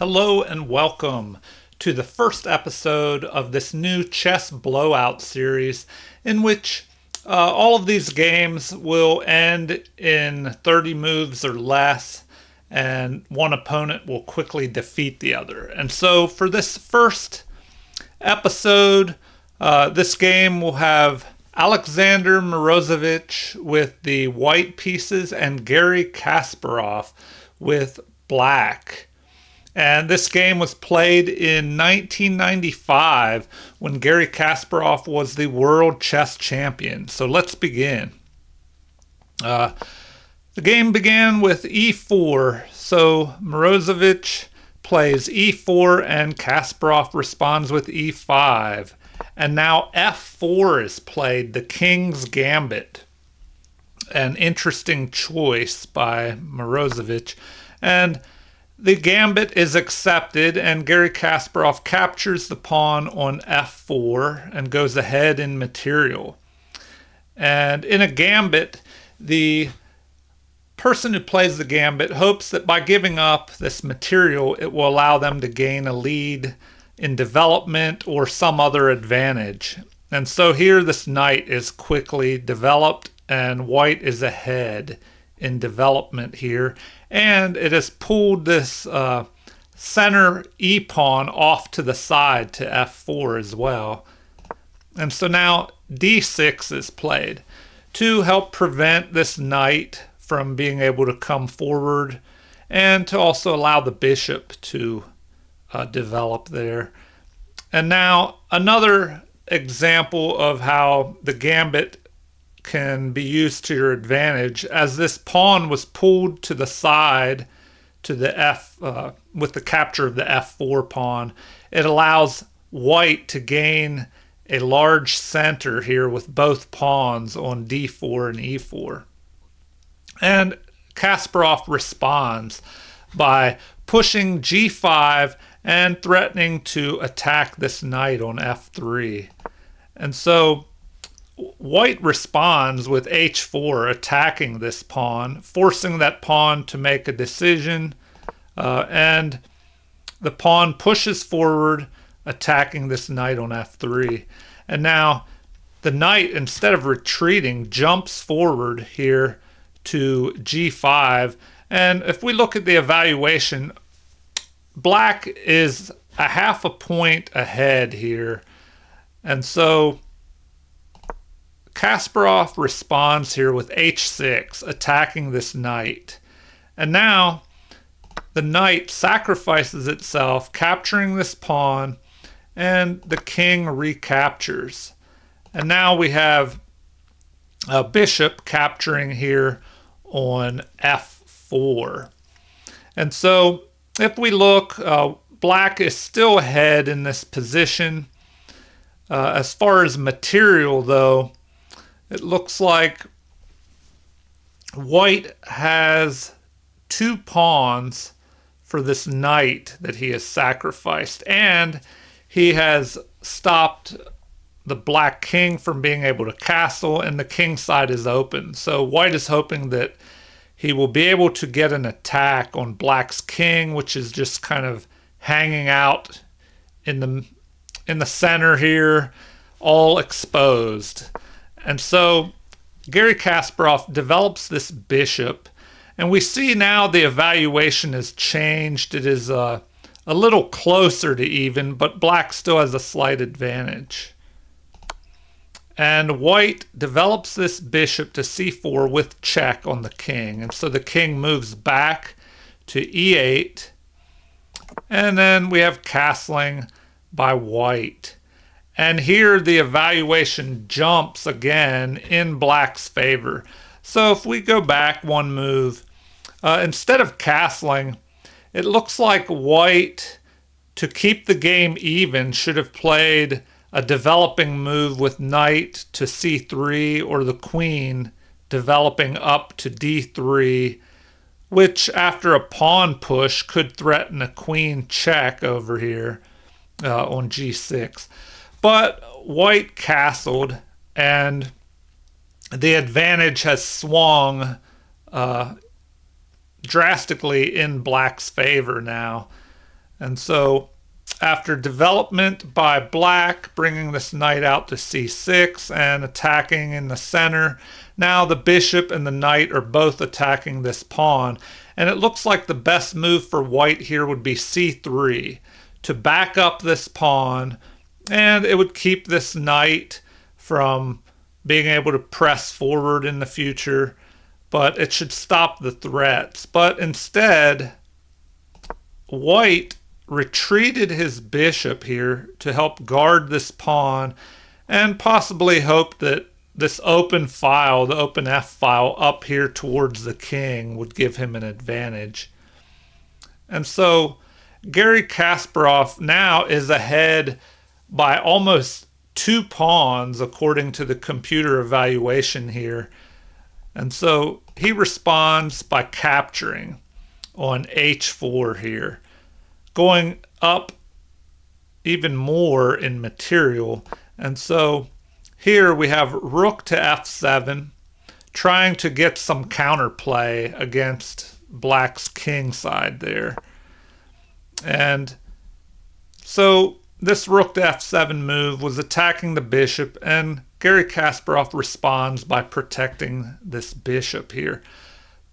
Hello and welcome to the first episode of this new chess blowout series in which all of these games will end in 30 moves or less, and one opponent will quickly defeat the other. And so for this first episode, this game will have Alexander Morozevich with the white pieces and Garry Kasparov with black. And this game was played in 1995 when Garry Kasparov was the world chess champion. So let's begin. The game began with e4. So Morozevich plays e4 and Kasparov responds with e5. And now f4 is played, the King's Gambit. An interesting choice by Morozevich. And the gambit is accepted, and Garry Kasparov captures the pawn on f4 and goes ahead in material. And in a gambit, the person who plays the gambit hopes that by giving up this material, it will allow them to gain a lead in development or some other advantage. And so here this knight is quickly developed, and white is ahead in development here, and it has pulled this center e-pawn off to the side to f4 as well. And so now d6 is played to help prevent this knight from being able to come forward and to also allow the bishop to develop there. And now another example of how the gambit can be used to your advantage, as this pawn was pulled to the side to the with the capture of the f4 pawn. It allows white to gain a large center here with both pawns on d4 and e4. And Kasparov responds by pushing g5 and threatening to attack this knight on f3. And so white responds with h4, attacking this pawn, forcing that pawn to make a decision, and the pawn pushes forward, attacking this knight on f3. And now the knight, instead of retreating, jumps forward here to g5. And if we look at the evaluation, black is a half a point ahead here. And so Kasparov responds here with h6, attacking this knight. And now the knight sacrifices itself, capturing this pawn, and the king recaptures. And now we have a bishop capturing here on f4. And so if we look, black is still ahead in this position. As far as material, though, it looks like white has two pawns for this knight that he has sacrificed, and he has stopped the black king from being able to castle, and the king side is open. So white is hoping that he will be able to get an attack on black's king, which is just kind of hanging out in the center here, all exposed. And so Garry Kasparov develops this bishop, and we see now the evaluation has changed. It is a little closer to even, but black still has a slight advantage. And white develops this bishop to c4 with check on the king. And so the king moves back to e8, and then we have castling by white. And here the evaluation jumps again in black's favor. So if we go back one move, instead of castling, it looks like white, to keep the game even, should have played a developing move with knight to c3, or the queen developing up to d3, which after a pawn push could threaten a queen check over here on g6. But white castled, and the advantage has swung drastically in black's favor now. And so after development by black, bringing this knight out to c6 and attacking in the center, now the bishop and the knight are both attacking this pawn. And it looks like the best move for white here would be c3 to back up this pawn, and it would keep this knight from being able to press forward in the future, but it should stop the threats. But instead, white retreated his bishop here to help guard this pawn and possibly hoped that this open file, the open F file up here towards the king, would give him an advantage. And so Garry Kasparov now is ahead by almost 2 pawns according to the computer evaluation here. And so he responds by capturing on h4 here, going up even more in material. And so here we have rook to f7, trying to get some counterplay against black's king side there. And so this rook to f7 move was attacking the bishop, and Garry Kasparov responds by protecting this bishop here.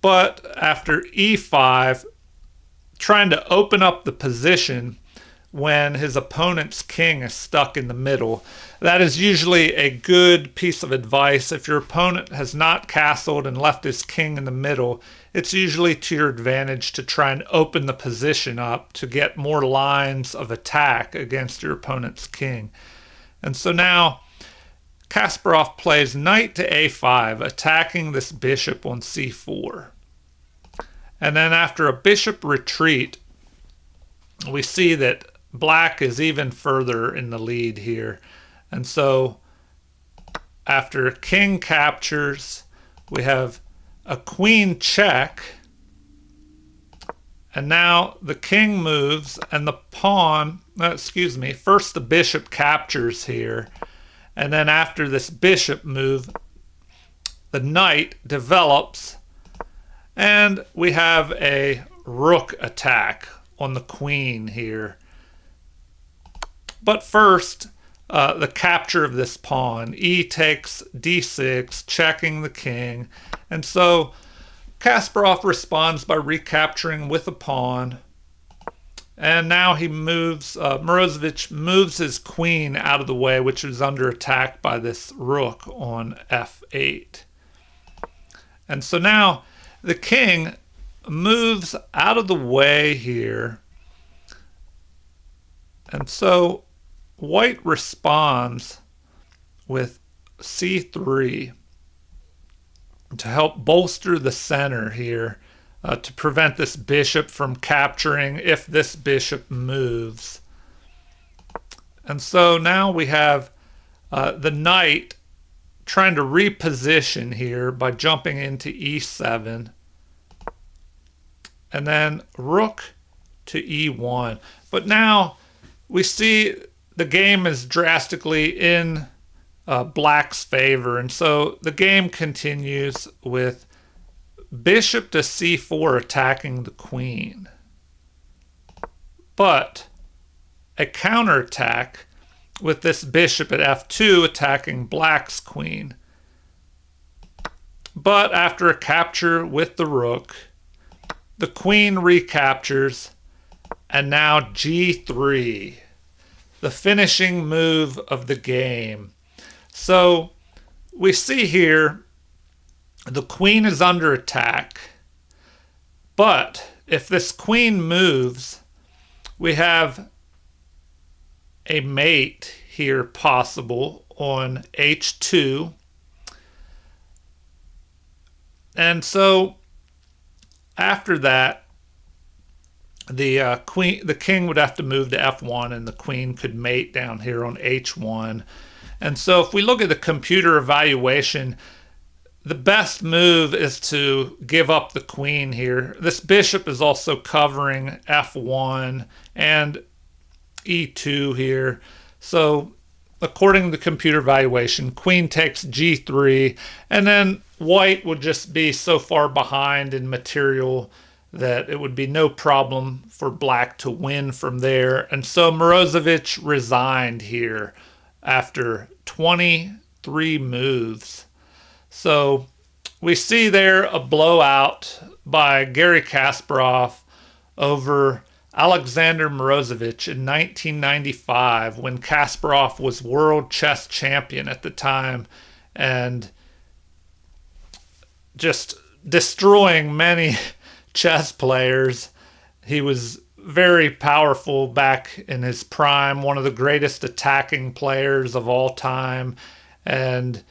But after e5, trying to open up the position when his opponent's king is stuck in the middle. That is usually a good piece of advice. If your opponent has not castled and left his king in the middle, it's usually to your advantage to try and open the position up to get more lines of attack against your opponent's king. And so now Kasparov plays knight to a5, attacking this bishop on c4. And then after a bishop retreat, we see that black is even further in the lead here. And so after king captures, we have a queen check. And now the king moves and the pawn, first the bishop captures here. And then after this bishop move, the knight develops. And we have a rook attack on the queen here. But first, the capture of this pawn. E takes d6, checking the king. And so Kasparov responds by recapturing with a pawn. And now he moves, Morozevich moves his queen out of the way, which is under attack by this rook on f8. And so now the king moves out of the way here. And so white responds with c3 to help bolster the center here, to prevent this bishop from capturing if this bishop moves. And so now we have the knight trying to reposition here by jumping into e7. And then rook to e1. But now we see the game is drastically in black's favor. And so the game continues with bishop to c4 attacking the queen. But a counterattack with this bishop at f2 attacking black's queen. But after a capture with the rook, the queen recaptures, and now g3, the finishing move of the game. So we see here the queen is under attack, but if this queen moves, we have a mate here possible on h2. And so after that, the king would have to move to f1, and the queen could mate down here on h1. And so if we look at the computer evaluation, the best move is to give up the queen here. This bishop is also covering f1 and e2 here. So according to the computer evaluation, queen takes g3, and then white would just be so far behind in material that it would be no problem for black to win from there. And so Morozevich resigned here after 23 moves. So we see there a blowout by Garry Kasparov over Alexander Morozevich in 1995 when Kasparov was world chess champion at the time and just destroying many chess players. He was very powerful back in his prime, one of the greatest attacking players of all time, and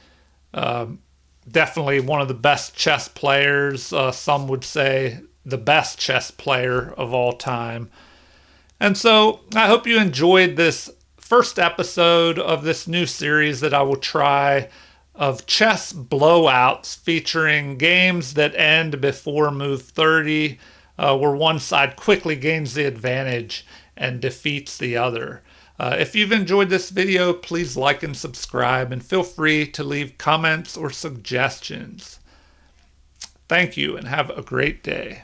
definitely one of the best chess players. Some would say the best chess player of all time. And so I hope you enjoyed this first episode of this new series that I will try of chess blowouts featuring games that end before move 30, where one side quickly gains the advantage and defeats the other. If you've enjoyed this video, please like and subscribe, and feel free to leave comments or suggestions. Thank you, and have a great day.